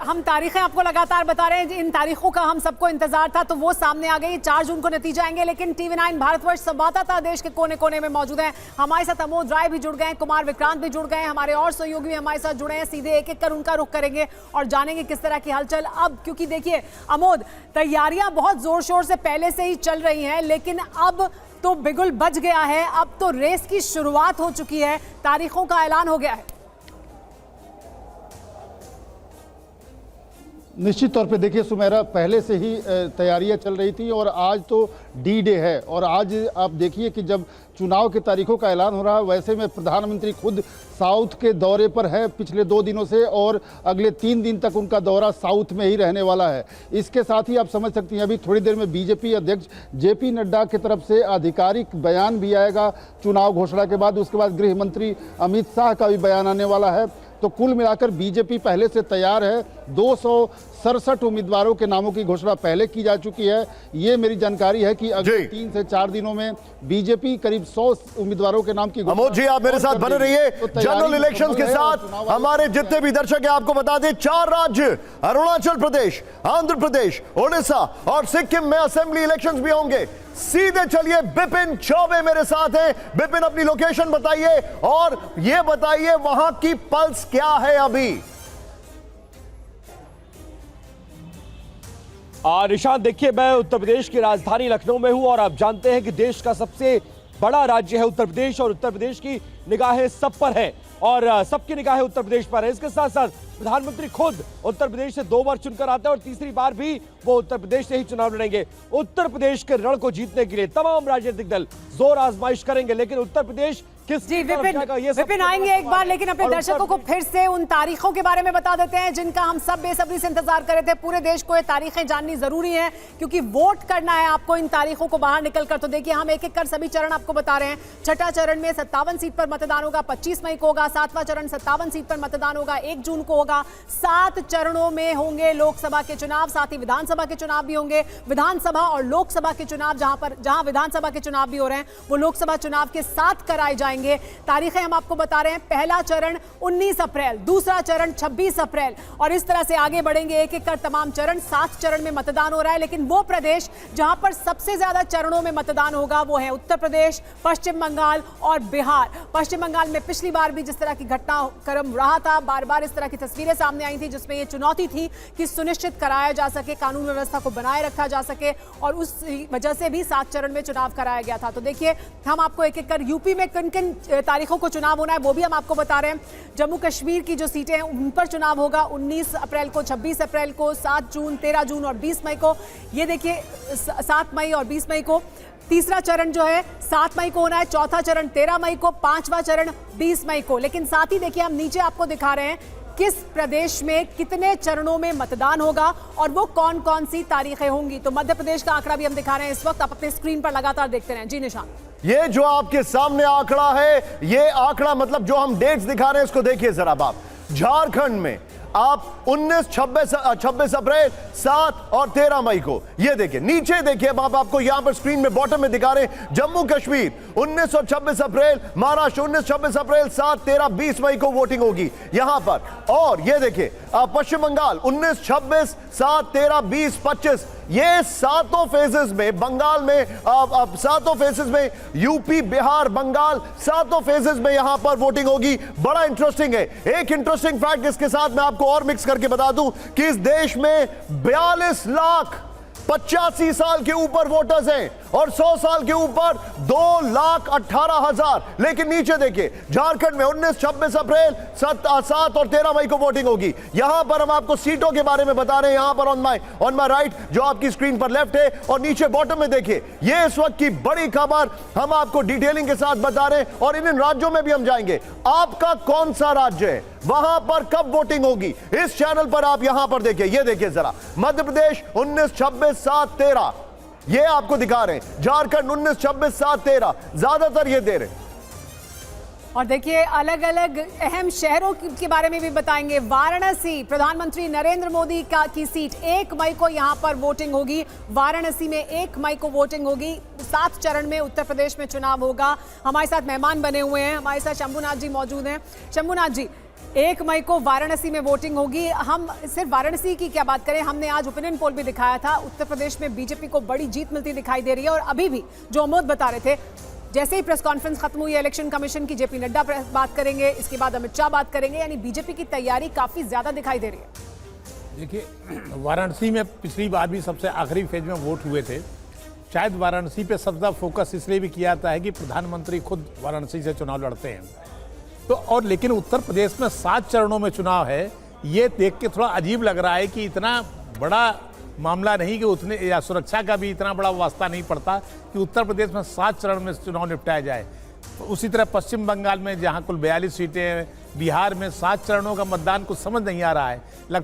हम तारीखें आपको लगातार बता रहे हैं, इन तारीखों का हम सबको इंतजार था, तो वो सामने आ गई। 4 जून को नतीजे आएंगे, लेकिन TV9 भारतवर्ष संवाददाता देश के कोने कोने में मौजूद हैं। हमारे साथ अमोद राय भी जुड़ गए हैं, कुमार विक्रांत भी जुड़ गए हैं, हमारे और सहयोगी भी हमारे साथ जुड़े हैं। सीधे एक एक कर उनका रुख करेंगे और जानेंगे किस तरह की हलचल अब, क्योंकि देखिए अमोद, तैयारियां बहुत जोर शोर से पहले से ही चल रही हैं, लेकिन अब तो बिगुल बज गया है। अब तो रेस की शुरुआत हो चुकी है, तारीखों का ऐलान हो गया है। निश्चित तौर पे देखिए सुमेरा, पहले से ही तैयारियां चल रही थी और आज तो डी डे है। और आज आप देखिए कि जब चुनाव की तारीखों का ऐलान हो रहा है, वैसे में प्रधानमंत्री खुद साउथ के दौरे पर है पिछले 2 दिनों से, और अगले 3 दिन तक उनका दौरा साउथ में ही रहने वाला है। इसके साथ ही आप समझ सकती हैं अभी थोड़ी देर में बीजेपी अध्यक्ष JP नड्डा की तरफ से आधिकारिक बयान भी आएगा चुनाव घोषणा के बाद। उसके बाद गृह मंत्री अमित शाह का भी बयान आने वाला है। तो कुल मिलाकर बीजेपी पहले से तैयार है। 267 उम्मीदवारों के नामों की घोषणा पहले की जा चुकी है। ये मेरी जानकारी है कि अगले 3 से 4 दिनों में बीजेपी करीब 100 उम्मीदवारों के नाम की घोषणा। अमोद जी, आप मेरे साथ बने रहिए जनरल इलेक्शंस के साथ। हमारे जितने भी दर्शक हैं आपको बता दें, 4 राज्य अरुणाचल प्रदेश, आंध्र प्रदेश, उड़ीसा और सिक्किम में असेंबली इलेक्शंस भी होंगे। सीधे चलिए, बिपिन चौबे मेरे साथ हैं। बिपिन, अपनी लोकेशन बताइए और ये बताइए वहां की पल्स क्या है अभी। निशांत, देखिए मैं उत्तर प्रदेश की राजधानी लखनऊ में हूं और आप जानते हैं कि देश का सबसे बड़ा राज्य है उत्तर प्रदेश, और उत्तर प्रदेश की निगाहें सब पर है और सबकी निगाहें उत्तर प्रदेश पर है। इसके साथ साथ प्रधानमंत्री खुद उत्तर प्रदेश से 2 बार चुनकर आते हैं और तीसरी बार भी वो उत्तर प्रदेश से ही चुनाव लड़ेंगे। उत्तर प्रदेश के रण को जीतने के लिए तमाम राजनीतिक दल जोर आजमाइश करेंगे, लेकिन उत्तर प्रदेश किस जी विपिन आएंगे एक बार, लेकिन अपने दर्शकों को फिर से उन तारीखों के बारे में बता देते हैं जिनका हम सब बेसब्री से इंतजार कर रहे थे। पूरे देश को ये तारीखें जाननी जरूरी है, क्योंकि वोट करना है आपको इन तारीखों को बाहर निकलकर। तो देखिए हम एक एक कर सभी चरण आपको बता रहे हैं। छठा चरण में 57 सीट पर मतदान होगा, 25 मई को होगा। 7वां चरण 57 सीट पर मतदान होगा, 1 जून को होगा। 7 चरणों में होंगे लोकसभा के चुनाव, साथ ही विधानसभा के चुनाव भी होंगे। विधानसभा और लोकसभा के चुनाव जहां विधानसभा के चुनाव भी हो रहे हैं, वो लोकसभा चुनाव के साथ कराए जाएंगे। तारीखें हम आपको बता रहे हैं। पहला चरण 19 अप्रैल, दूसरा चरण 26 अप्रैल, और इस तरह से आगे बढ़ेंगे एक एक कर तमाम चरण। 7 चरण में मतदान हो रहा है, लेकिन वो प्रदेश जहां पर सबसे ज्यादा चरणों में मतदान होगा वो है उत्तर प्रदेश, पश्चिम बंगाल और बिहार। पश्चिम बंगाल में पिछली बार भी जिस तरह की घटनाक्रम रहा था, बार बार इस तरह की तस्वीरें सामने आई थी, जिसमें यह चुनौती थी कि सुनिश्चित कराया जा सके, कानून व्यवस्था को बनाए रखा जा सके, और उस वजह से भी 7 चरण में चुनाव कराया गया था। तो देखिए हम आपको एक एक कर यूपी में किन किन तारीखों को चुनाव होना है वो भी हम आपको बता रहे हैं। जम्मू कश्मीर की जो सीटें हैं उन पर चुनाव होगा 19 अप्रैल को, 26 अप्रैल को, 7 जून, 13 जून और 20 मई को। ये देखिए 7 मई और 20 मई को। तीसरा चरण जो है 7 मई को होना है, चौथा चरण 13 मई को, 5वां चरण 20 मई को। लेकिन साथ ही देखिए हम नीचे आपको दिखा रहे हैं किस प्रदेश में कितने चरणों में मतदान होगा और वो कौन कौन सी तारीखें होंगी। तो मध्य प्रदेश का आंकड़ा भी हम दिखा रहे हैं इस वक्त, आप अपने स्क्रीन पर लगातार देखते रहें। जी निशांत, ये जो आपके सामने आंकड़ा है, ये आंकड़ा मतलब जो हम डेट्स दिखा रहे हैं इसको देखिए जरा आप। झारखंड में आप 19, 26 अप्रैल, 7 और 13 मई को, ये देखिए नीचे देखिए, अब आपको यहां पर स्क्रीन में बॉटम में दिखा रहे हैं। जम्मू कश्मीर 19 और 26 अप्रैल, महाराष्ट्र 19, 26 अप्रैल, 7, 13, 20 मई को वोटिंग होगी यहां पर। और ये देखिए पश्चिम बंगाल 19, 26, 7, 13, 20, 25, ये 7 फेजेस में बंगाल में, 7 फेजेस में यूपी, बिहार, बंगाल, 7 फेजेस में यहां पर वोटिंग होगी। बड़ा इंटरेस्टिंग है। एक इंटरेस्टिंग फैक्ट इसके साथ मैं आपको और मिक्स करके बता दूं कि इस देश में 42 लाख 85 साल के ऊपर वोटर्स हैं और 100 साल के ऊपर 2,18,000। लेकिन नीचे देखिए झारखंड में 19, 26 अप्रैल, 7 और 13 मई को वोटिंग होगी। यहां पर हम आपको सीटों के बारे में बता रहे हैं। यहां पर ऑन माय राइट जो आपकी स्क्रीन पर लेफ्ट है, और नीचे बॉटम में देखिए ये इस वक्त की बड़ी खबर हम आपको डिटेलिंग के साथ बता रहे हैं, और इन राज्यों में भी हम जाएंगे। आपका कौन सा राज्य है, वहां पर कब वोटिंग होगी, इस चैनल पर आप यहां पर देखिए। ये देखिए जरा, मध्य प्रदेश 19, 26, 7, 13 ये आपको दिखा रहे हैं। झारखंड 19, 26, 7, 13 ज्यादातर ये दे रहे हैं। और देखिए अलग अलग अहम शहरों के बारे में भी बताएंगे। वाराणसी, प्रधानमंत्री नरेंद्र मोदी की सीट, 1 मई को यहां पर वोटिंग होगी। वाराणसी में 1 मई को वोटिंग होगी। 7 चरण में उत्तर प्रदेश में चुनाव होगा। हमारे साथ मेहमान बने हुए हैं, हमारे साथ शंभुनाथ जी मौजूद हैं। शंभुनाथ जी, 1 मई को वाराणसी में वोटिंग होगी। हम सिर्फ वाराणसी की क्या बात करें, हमने आज ओपिनियन पोल भी दिखाया था। उत्तर प्रदेश में बीजेपी को बड़ी जीत मिलती दिखाई दे रही है। और अभी भी जो अमोद बता रहे थे, जैसे ही प्रेस कॉन्फ्रेंस खत्म हुई इलेक्शन कमीशन की, जेपी नड्डा बात करेंगे, इसके बाद अमित शाह बात करेंगे, यानी बीजेपी की तैयारी काफी ज्यादा दिखाई दे रही है। देखिए, वाराणसी में पिछली बार भी सबसे आखिरी फेज में वोट हुए थे। शायद वाराणसी पे सबसे फोकस इसलिए भी किया जाता है कि प्रधानमंत्री खुद वाराणसी से चुनाव लड़ते हैं। तो और लेकिन उत्तर प्रदेश में 7 चरणों में चुनाव है, ये देख के थोड़ा अजीब लग रहा है कि इतना बड़ा मामला नहीं कि उतने, या सुरक्षा का भी इतना बड़ा वास्ता नहीं पड़ता कि उत्तर प्रदेश में 7 चरण में चुनाव निपटाया जाए। तो उसी तरह पश्चिम बंगाल में जहाँ कुल 42 सीटें हैं, बिहार में 7 चरणों का मतदान कुछ समझ नहीं आ रहा है। लगता